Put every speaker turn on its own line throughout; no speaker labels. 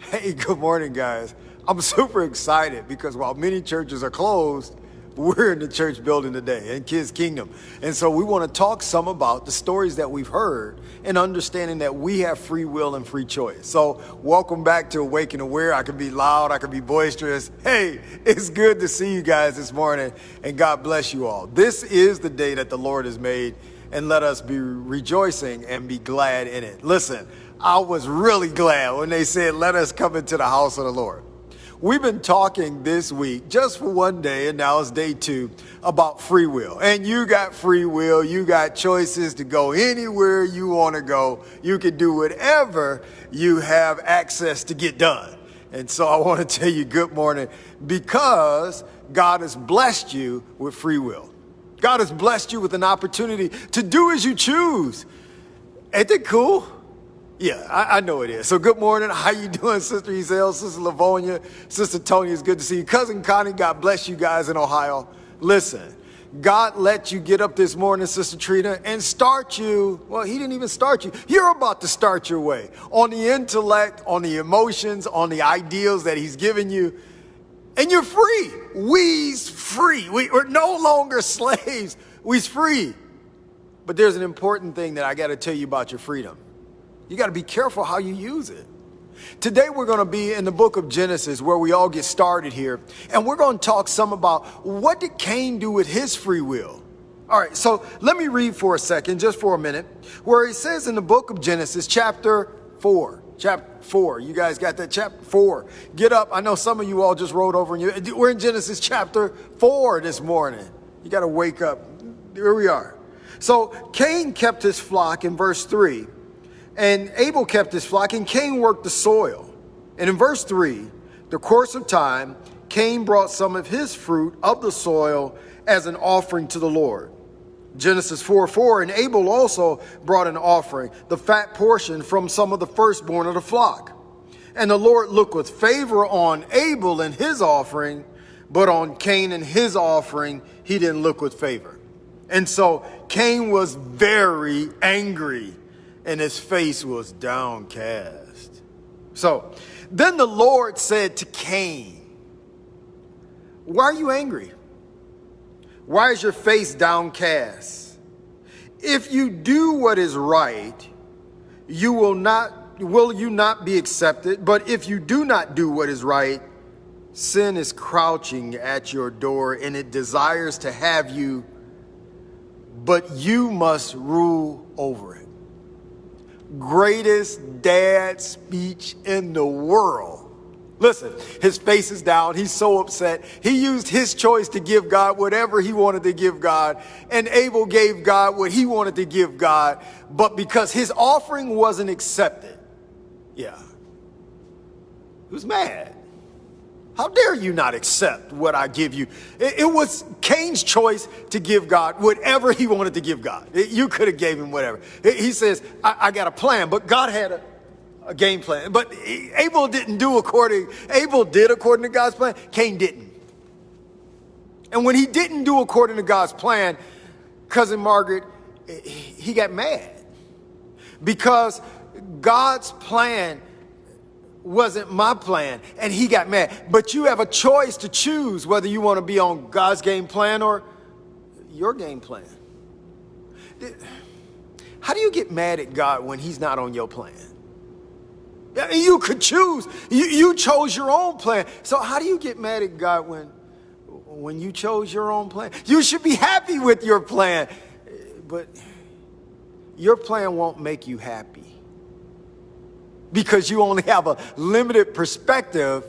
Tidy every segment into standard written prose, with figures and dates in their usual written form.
Hey, good morning, guys. I'm super excited because while many churches are closed, we're in the church building today in Kids Kingdom. And so we want to talk some about the stories that we've heard and understanding that we have free will and free choice. So welcome back to Awake and Aware. I can be loud, I can be boisterous. Hey, it's good to see you guys this morning, and God bless you all. This is the day that the Lord has made, and let us be rejoicing and be glad in it. Listen, I was really glad when they said, let us come into the house of the Lord. We've been talking this week, just for one day, and now it's day 2, about free will. And you got free will. You got choices to go anywhere you want to go. You can do whatever you have access to get done. And so I want to tell you good morning, because God has blessed you with free will. God has blessed you with an opportunity to do as you choose. Ain't that cool? Yeah, I know it is. So good morning. How you doing, Sister Isel, Sister Livonia, Sister Tony? It's good to see you. Cousin Connie, God bless you guys in Ohio. Listen, God let you get up this morning, Sister Trina, and start you. Well, he didn't even start you. You're about to start your way on the intellect, on the emotions, on the ideals that he's given you. And you're free. We's free. We're no longer slaves. We's free. But there's an important thing that I got to tell you about your freedom. You got to be careful how you use it. Today we're going to be in the book of Genesis, where we all get started here. And we're going to talk some about what did Cain do with his free will. All right, so let me read for a second, just for a minute, where it says in the book of Genesis, chapter 4. Chapter 4. You guys got that? Chapter 4. Get up. I know some of you all just rolled over. We're in Genesis chapter 4 this morning. You got to wake up. Here we are. So Cain kept his flock in verse 3. And Abel kept his flock, and Cain worked the soil. And in verse 3, the course of time, Cain brought some of his fruit of the soil as an offering to the Lord. Genesis 4:4, and Abel also brought an offering, the fat portion from some of the firstborn of the flock. And the Lord looked with favor on Abel and his offering, but on Cain and his offering, he didn't look with favor. And so Cain was very angry, and his face was downcast. So then the Lord said to Cain, why are you angry? Why is your face downcast? If you do what is right, will you not be accepted? But if you do not do what is right, sin is crouching at your door, and it desires to have you, but you must rule over it. Greatest dad speech in the world. Listen, his face is down. He's so upset. He used his choice to give God whatever he wanted to give God. And Abel gave God what he wanted to give God. But because his offering wasn't accepted, he was mad. How dare you not accept what I give you? It was Cain's choice to give God whatever he wanted to give God. You could have gave him whatever. He says, I got a plan, but God had a game plan. But Abel did according to God's plan. Cain didn't. And when he didn't do according to God's plan, Cousin Margaret, he got mad. Because God's plan wasn't my plan, and he got mad. But you have a choice to choose whether you want to be on God's game plan or your game plan. How do you get mad at God when he's not on your plan? You could choose. You chose your own plan. So how do you get mad at God when you chose your own plan? You should be happy with your plan, but your plan won't make you happy, because you only have a limited perspective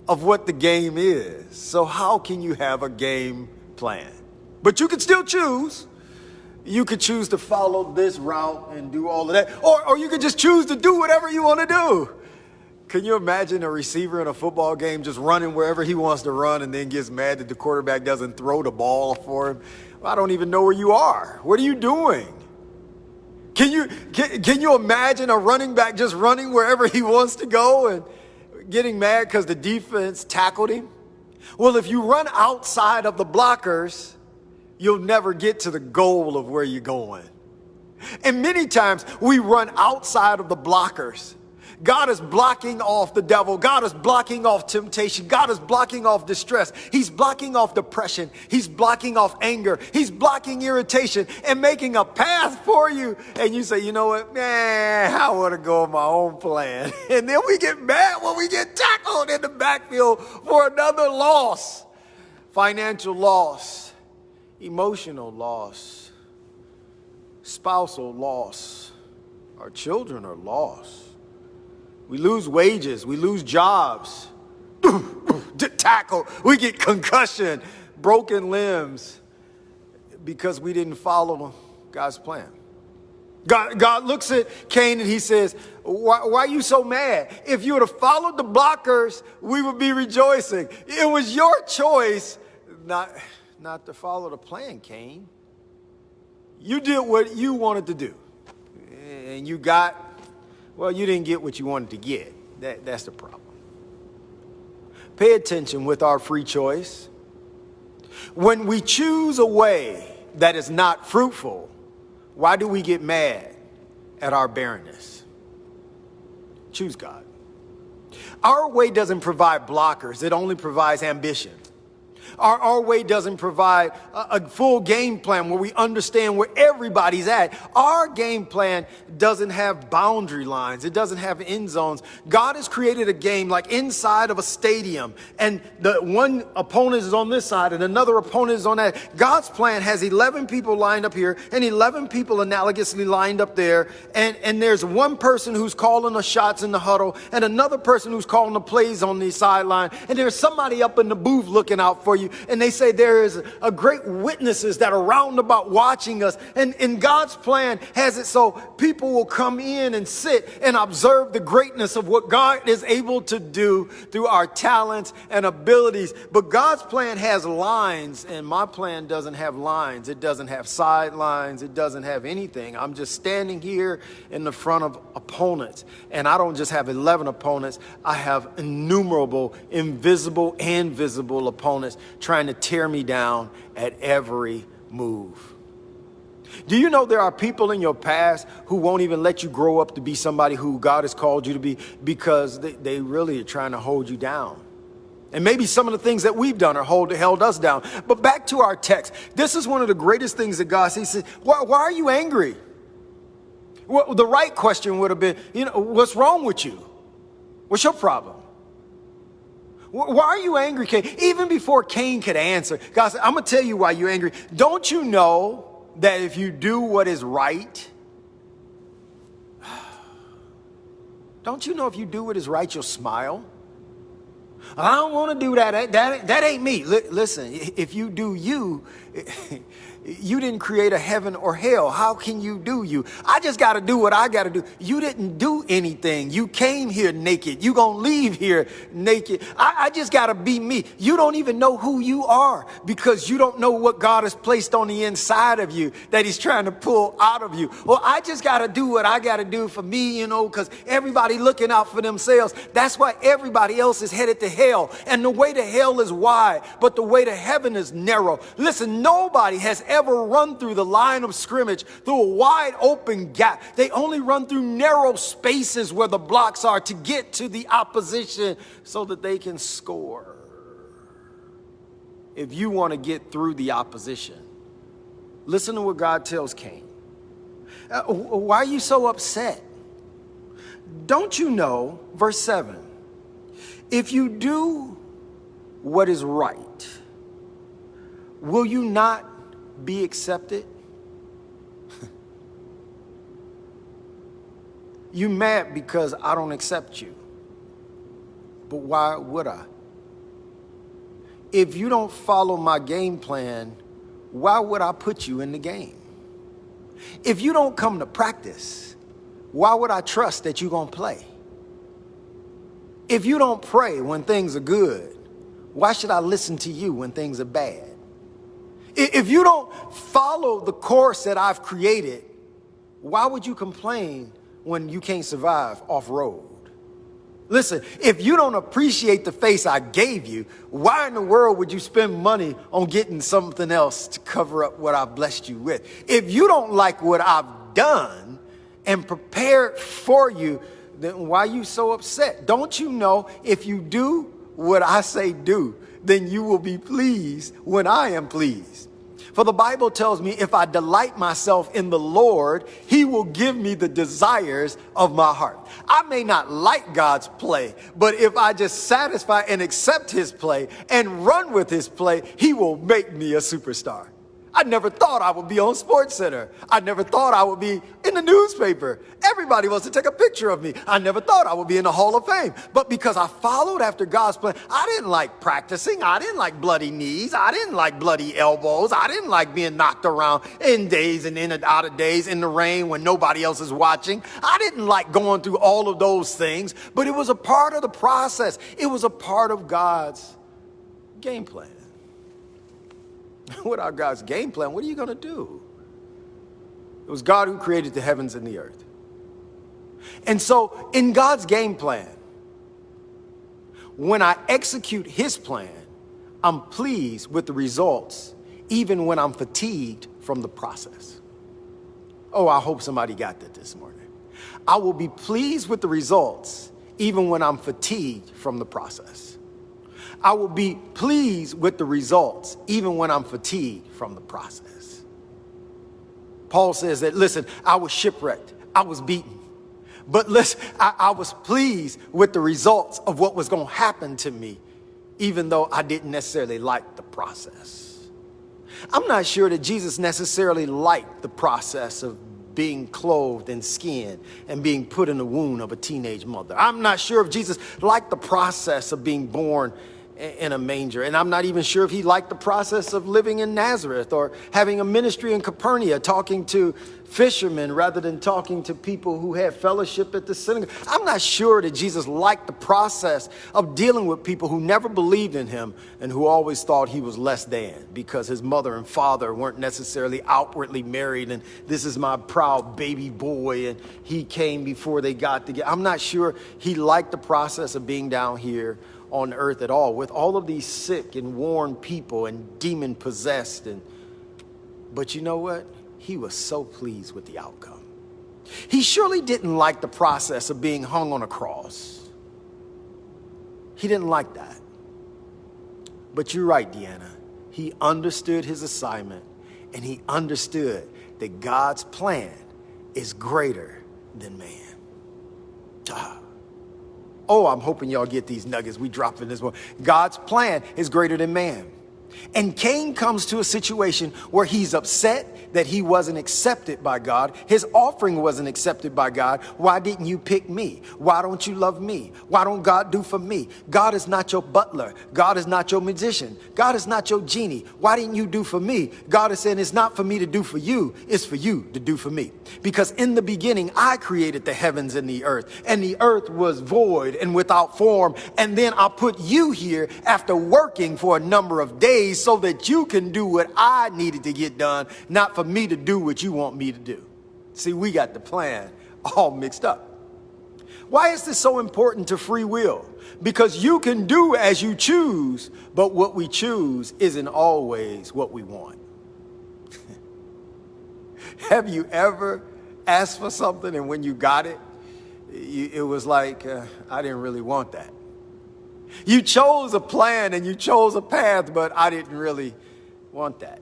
of what the game is. So how can you have a game plan? But you can still choose. You could choose to follow this route and do all of that. Or you could just choose to do whatever you want to do. Can you imagine a receiver in a football game just running wherever he wants to run and then gets mad that the quarterback doesn't throw the ball for him? Well, I don't even know where you are. What are you doing? Can you imagine a running back just running wherever he wants to go and getting mad because the defense tackled him? Well, if you run outside of the blockers, you'll never get to the goal of where you're going. And many times we run outside of the blockers. God is blocking off the devil. God is blocking off temptation. God is blocking off distress. He's blocking off depression. He's blocking off anger. He's blocking irritation and making a path for you. And you say, you know what, man, I want to go on my own plan. And then we get mad when we get tackled in the backfield for another loss. Financial loss, emotional loss, spousal loss. Our children are lost. We lose wages. We lose jobs. Tackle. We get concussion, broken limbs because we didn't follow God's plan. God looks at Cain and he says, why are you so mad? If you would have followed the blockers, we would be rejoicing. It was your choice not to follow the plan, Cain. You did what you wanted to do. And you didn't get what you wanted to get. That's the problem. Pay attention with our free choice. When we choose a way that is not fruitful, why do we get mad at our barrenness? Choose God. Our way doesn't provide blockers. It only provides ambition. Our way doesn't provide a full game plan where we understand where everybody's at. Our game plan doesn't have boundary lines. It doesn't have end zones. God has created a game like inside of a stadium, and the one opponent is on this side and another opponent is on that. God's plan has 11 people lined up here and 11 people analogously lined up there. And there's one person who's calling the shots in the huddle and another person who's calling the plays on the sideline. And there's somebody up in the booth looking out for you. And they say there is a great witnesses that are round about watching us. And God's plan has it so people will come in and sit and observe the greatness of what God is able to do through our talents and abilities. But God's plan has lines, and my plan doesn't have lines. It doesn't have sidelines. It doesn't have anything. I'm just standing here in the front of opponents. And I don't just have 11 opponents. I have innumerable, invisible and visible opponents trying to tear me down at every move. Do you know there are people in your past who won't even let you grow up to be somebody who God has called you to be because they really are trying to hold you down? And maybe some of the things that we've done are held us down. But back to our text. This is one of the greatest things that God says. He says, why are you angry? Well, the right question would have been, what's wrong with you? What's your problem? Why are you angry, Cain? Even before Cain could answer, God said, I'm going to tell you why you're angry. Don't you know that if you do what is right, don't you know if you do what is right, you'll smile? I don't want to do that. That ain't me. Listen, if you do you, you didn't create a heaven or hell. How can you do you? I just got to do what I got to do. You didn't do anything. You came here naked. You going to leave here naked. I just got to be me. You don't even know who you are because you don't know what God has placed on the inside of you that he's trying to pull out of you. Well, I just got to do what I got to do for me, because everybody looking out for themselves. That's why everybody else is headed to hell. And the way to hell is wide, but the way to heaven is narrow. Listen, nobody has ever run through the line of scrimmage through a wide open gap. They only run through narrow spaces where the blocks are to get to the opposition so that they can score. If you want to get through the opposition, listen to what God tells Cain. Why are you so upset? Don't you know, verse 7, if you do what is right, will you not be accepted? You mad because I don't accept you. But why would I? If you don't follow my game plan, why would I put you in the game? If you don't come to practice, why would I trust that you're going to play? If you don't pray when things are good, why should I listen to you when things are bad? If you don't follow the course that I've created, why would you complain when you can't survive off-road? Listen, if you don't appreciate the face I gave you, why in the world would you spend money on getting something else to cover up what I've blessed you with? If you don't like what I've done and prepared for you, then why are you so upset? Don't you know if you do what I say do, then you will be pleased when I am pleased? For the Bible tells me if I delight myself in the Lord, he will give me the desires of my heart. I may not like God's play, but if I just satisfy and accept his play and run with his play, he will make me a superstar. I never thought I would be on SportsCenter. I never thought I would be in the newspaper. Everybody wants to take a picture of me. I never thought I would be in the Hall of Fame. But because I followed after God's plan, I didn't like practicing. I didn't like bloody knees. I didn't like bloody elbows. I didn't like being knocked around in days and in and out of days in the rain when nobody else is watching. I didn't like going through all of those things, but it was a part of the process. It was a part of God's game plan. Without God's game plan, what are you going to do? It was God who created the heavens and the earth. And so in God's game plan, when I execute his plan, I'm pleased with the results, even when I'm fatigued from the process. Oh, I hope somebody got that this morning. I will be pleased with the results, even when I'm fatigued from the process. I will be pleased with the results, even when I'm fatigued from the process. Paul says that, listen, I was shipwrecked. I was beaten. But listen, I was pleased with the results of what was going to happen to me, even though I didn't necessarily like the process. I'm not sure that Jesus necessarily liked the process of being clothed in skin and being put in the womb of a teenage mother. I'm not sure if Jesus liked the process of being born in a manger. And I'm not even sure if he liked the process of living in Nazareth or having a ministry in Capernaum, talking to fishermen rather than talking to people who had fellowship at the synagogue. I'm not sure that Jesus liked the process of dealing with people who never believed in him and who always thought he was less than because his mother and father weren't necessarily outwardly married and this is my proud baby boy and he came before they got together. I'm not sure he liked the process of being down here on earth at all, with all of these sick and worn people and demon possessed. But you know what? He was so pleased with the outcome. He surely didn't like the process of being hung on a cross. He didn't like that. But you're right, Deanna. He understood his assignment and he understood that God's plan is greater than man. Oh, I'm hoping y'all get these nuggets we drop in this one. God's plan is greater than man. And Cain comes to a situation where he's upset that he wasn't accepted by God. His offering wasn't accepted by God. Why didn't you pick me? Why don't you love me? Why don't God do for me? God is not your butler. God is not your magician. God is not your genie. Why didn't you do for me? God is saying it's not for me to do for you. It's for you to do for me. Because in the beginning, I created the heavens and the earth was void and without form. And then I put you here after working for a number of days so that you can do what I needed to get done, not for me to do what you want me to do. See, we got the plan all mixed up. Why is this so important to free will? Because you can do as you choose, but what we choose isn't always what we want. Have you ever asked for something and when you got it, it was like, I didn't really want that. You chose a plan and you chose a path, but I didn't really want that.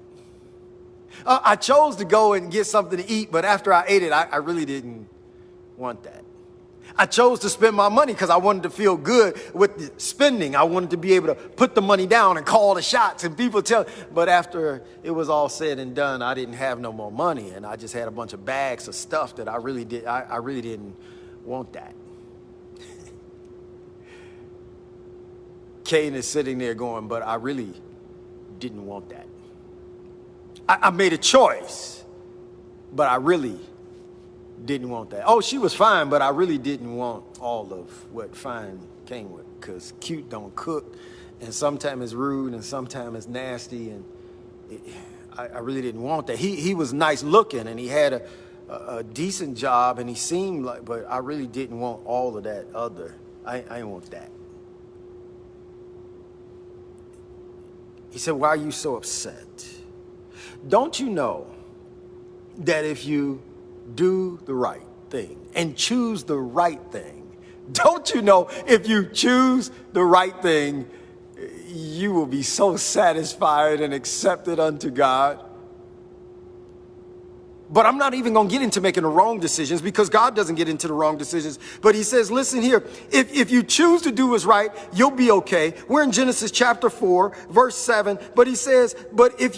I chose to go and get something to eat, but after I ate it, I really didn't want that. I chose to spend my money because I wanted to feel good with the spending. I wanted to be able to put the money down and call the shots and people tell, but after it was all said and done, I didn't have no more money and I just had a bunch of bags of stuff that I really didn't want that. Cain is sitting there going, but I really didn't want that. I made a choice, but I really didn't want that. Oh, she was fine, but I really didn't want all of what fine came with, because cute don't cook, and sometimes it's rude, and sometimes it's nasty, and I really didn't want that. He was nice looking, and he had a decent job, and he seemed like, but I really didn't want all of that other. I didn't want that. He said, why are you so upset? Don't you know that if you do the right thing and choose the right thing, Don't you know if you choose the right thing, you will be so satisfied and accepted unto God? But I'm not even going to get into making the wrong decisions, because God doesn't get into the wrong decisions. But he says, listen here, if you choose to do what's right, you'll be okay. We're in Genesis chapter 4, verse 7. But he says, but if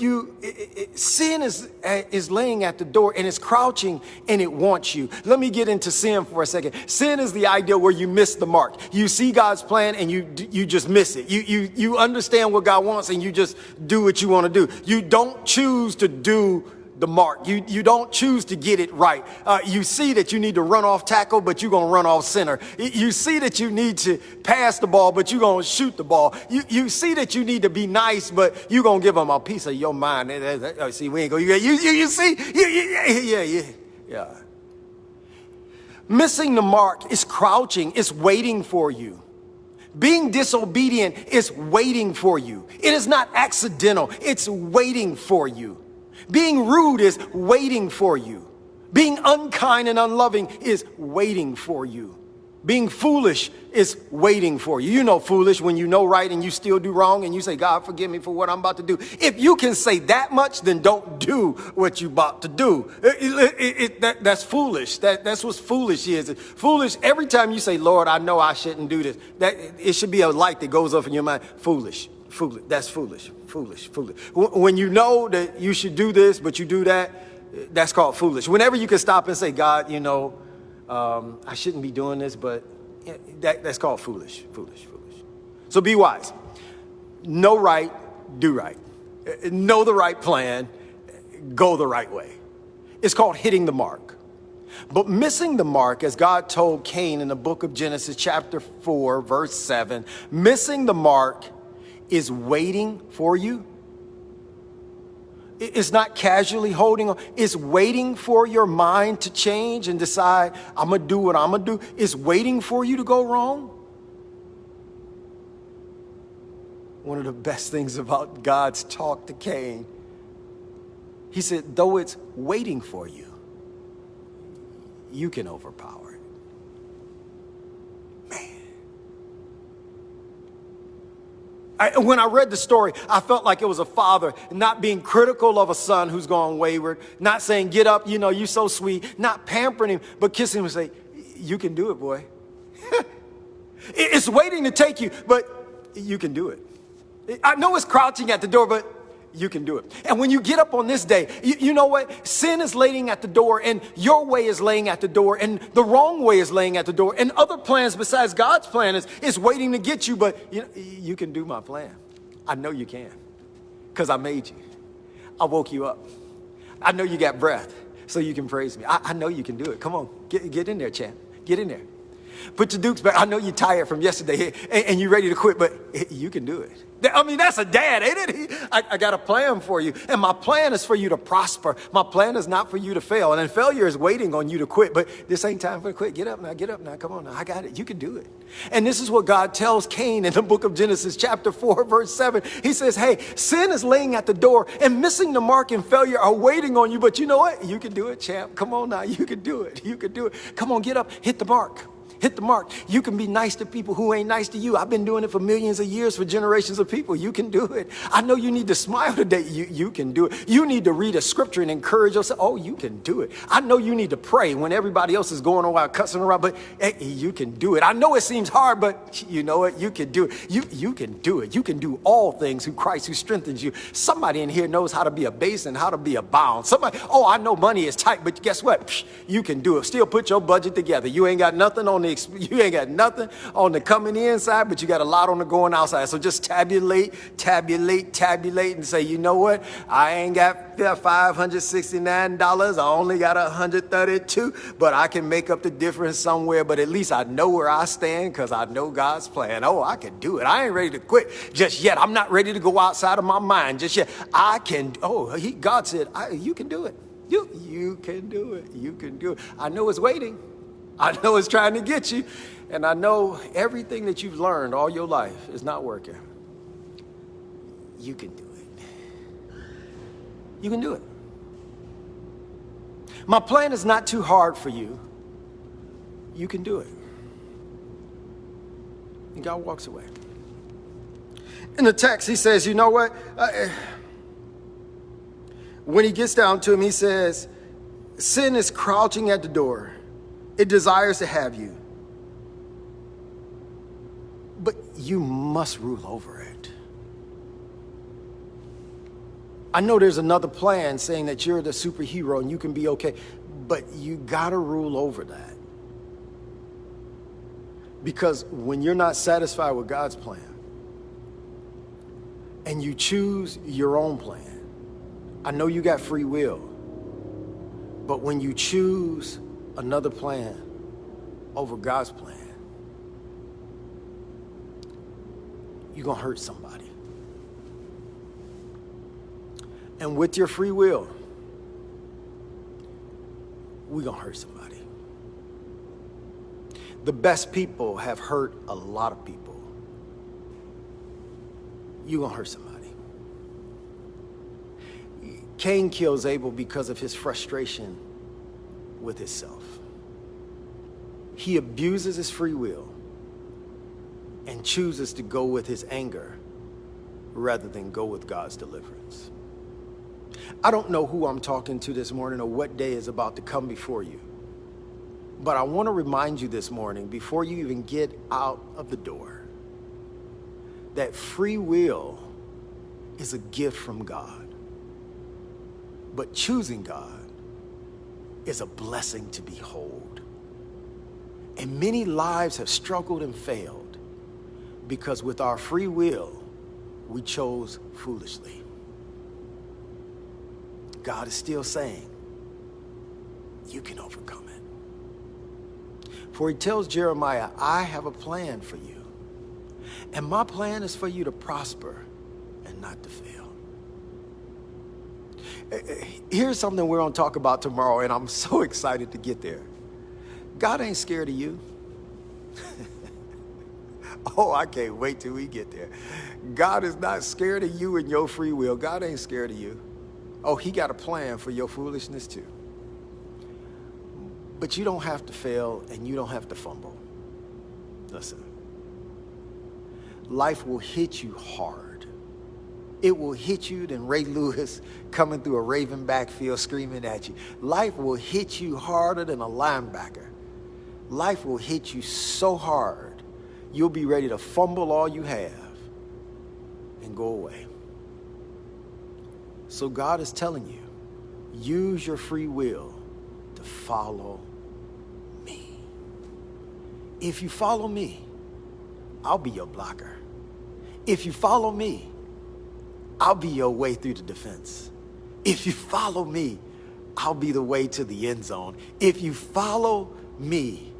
sin is laying at the door and it's crouching and it wants you. Let me get into sin for a second. Sin is the idea where you miss the mark. You see God's plan and you just miss it. You understand what God wants and you just do what you want to do. You don't choose to do the mark. You don't choose to get it right. You see that you need to run off tackle, but you're going to run off center. You see that you need to pass the ball, but you're going to shoot the ball. You see that you need to be nice, but you're going to give them a piece of your mind. See, we ain't going to, you see? Yeah. Missing the mark is crouching. It's waiting for you. Being disobedient is waiting for you. It is not accidental. It's waiting for you. Being rude is waiting for you. Being unkind and unloving is waiting for you. Being foolish is waiting for you. You know foolish when you know right and you still do wrong and you say, God, forgive me for what I'm about to do. If you can say that much, then don't do what you're about to do. That's foolish. That's what foolish is. Foolish, every time you say, Lord, I know I shouldn't do this, it should be a light that goes off in your mind. Foolish. That's foolish. When you know that you should do this, but you do that, that's called foolish. Whenever you can stop and say, God, I shouldn't be doing this, but that's called foolish. So be wise. Know right, do right. Know the right plan, go the right way. It's called hitting the mark. But missing the mark, as God told Cain in the book of Genesis chapter 4, verse 7, missing the mark is waiting for you. It's not casually holding on. It's waiting for your mind to change and decide, I'm going to do what I'm going to do. It's waiting for you to go wrong. One of the best things about God's talk to Cain, he said, though it's waiting for you, you can overpower it. When I read the story, I felt like it was a father not being critical of a son who's gone wayward, not saying, get up, you're so sweet, not pampering him, but kissing him and say, you can do it, boy. It's waiting to take you, but you can do it. I know it's crouching at the door, but you can do it. And when you get up on this day, you know what? Sin is laying at the door, and your way is laying at the door, and the wrong way is laying at the door, and other plans besides God's plan is waiting to get you, but you can do my plan. I know you can, because I made you. I woke you up. I know you got breath, so you can praise me. I know you can do it. Come on, get in there, champ. Get in there. Put your dukes back. I know you're tired from yesterday and you're ready to quit, but you can do it. I mean, that's a dad, ain't it? I got a plan for you. And my plan is for you to prosper. My plan is not for you to fail. And then failure is waiting on you to quit. But this ain't time for to quit. Get up now. Come on now. I got it. You can do it. And this is what God tells Cain in the book of Genesis chapter 4, verse 7. He says, hey, sin is laying at the door and missing the mark and failure are waiting on you. But you know what? You can do it, champ. Come on now. You can do it. You can do it. Come on, get up. Hit the mark. Hit the mark. You can be nice to people who ain't nice to you. I've been doing it for millions of years for generations of people. You can do it. I know you need to smile today. You can do it. You need to read a scripture and encourage yourself. Oh, you can do it. I know you need to pray when everybody else is going around cussing around, but hey, you can do it. I know it seems hard, but you know what? You can do it. You can do it. You can do all things through Christ who strengthens you. Somebody in here knows how to be a base and how to be a bound. Somebody, I know money is tight, but guess what? You can do it. Still put your budget together. You ain't got nothing on the coming in side, but you got a lot on the going outside. So just tabulate, and say, you know what? I ain't got $569. I only got $132, but I can make up the difference somewhere. But at least I know where I stand because I know God's plan. Oh, I can do it. I ain't ready to quit just yet. I'm not ready to go outside of my mind just yet. God said, you can do it. You can do it. You can do it. I know it's waiting. I know it's trying to get you, and I know everything that you've learned all your life is not working. You can do it. You can do it. My plan is not too hard for you. You can do it. And God walks away. In the text, he says, you know what? When he gets down to him, he says, sin is crouching at the door. It desires to have you. But you must rule over it. I know there's another plan saying that you're the superhero and you can be okay, but you gotta rule over that. Because when you're not satisfied with God's plan and you choose your own plan, I know you got free will, but when you choose another plan over God's plan, you're gonna hurt somebody. And with your free will, we're gonna hurt somebody. The best people have hurt a lot of people. You're gonna hurt somebody. Cain kills Abel because of his frustration with himself. He abuses his free will and chooses to go with his anger rather than go with God's deliverance. I don't know who I'm talking to this morning or what day is about to come before you, but I want to remind you this morning, before you even get out of the door, that free will is a gift from God. But choosing God is a blessing to behold. And many lives have struggled and failed because with our free will, we chose foolishly. God is still saying, you can overcome it. For he tells Jeremiah, I have a plan for you. And my plan is for you to prosper and not to fail. Here's something we're going to talk about tomorrow, and I'm so excited to get there. God ain't scared of you. Oh, I can't wait till we get there. God is not scared of you and your free will. God ain't scared of you. Oh, he got a plan for your foolishness too. But you don't have to fail and you don't have to fumble. Listen, life will hit you hard. It will hit you than Ray Lewis coming through a Raven backfield screaming at you. Life will hit you harder than a linebacker. Life will hit you so hard, you'll be ready to fumble all you have and go away. So God is telling you, use your free will to follow me. If you follow me, I'll be your blocker. If you follow me, I'll be your way through the defense. If you follow me, I'll be the way to the end zone. If you follow me,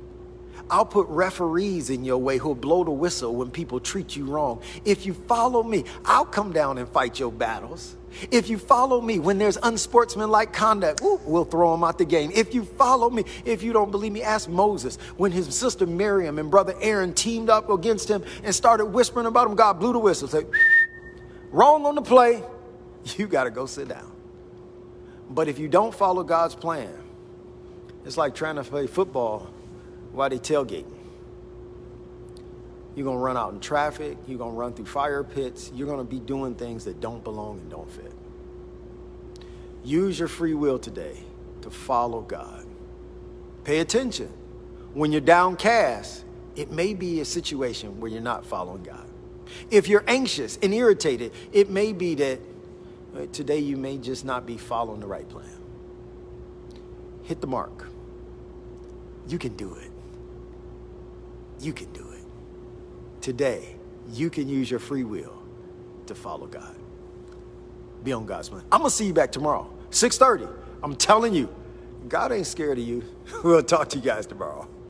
I'll put referees in your way who'll blow the whistle when people treat you wrong. If you follow me, I'll come down and fight your battles. If you follow me, when there's unsportsmanlike conduct, we'll throw them out the game. If you follow me, if you don't believe me, ask Moses. When his sister Miriam and brother Aaron teamed up against him and started whispering about him, God blew the whistle. Say, wrong on the play, you got to go sit down. But if you don't follow God's plan, it's like trying to play football while they tailgate. You're going to run out in traffic. You're going to run through fire pits. You're going to be doing things that don't belong and don't fit. Use your free will today to follow God. Pay attention. When you're downcast, it may be a situation where you're not following God. If you're anxious and irritated, it may be that today you may just not be following the right plan. Hit the mark. You can do it. You can do it. Today, you can use your free will to follow God. Be on God's plan. I'm going to see you back tomorrow, 6:30. I'm telling you, God ain't scared of you. We'll talk to you guys tomorrow.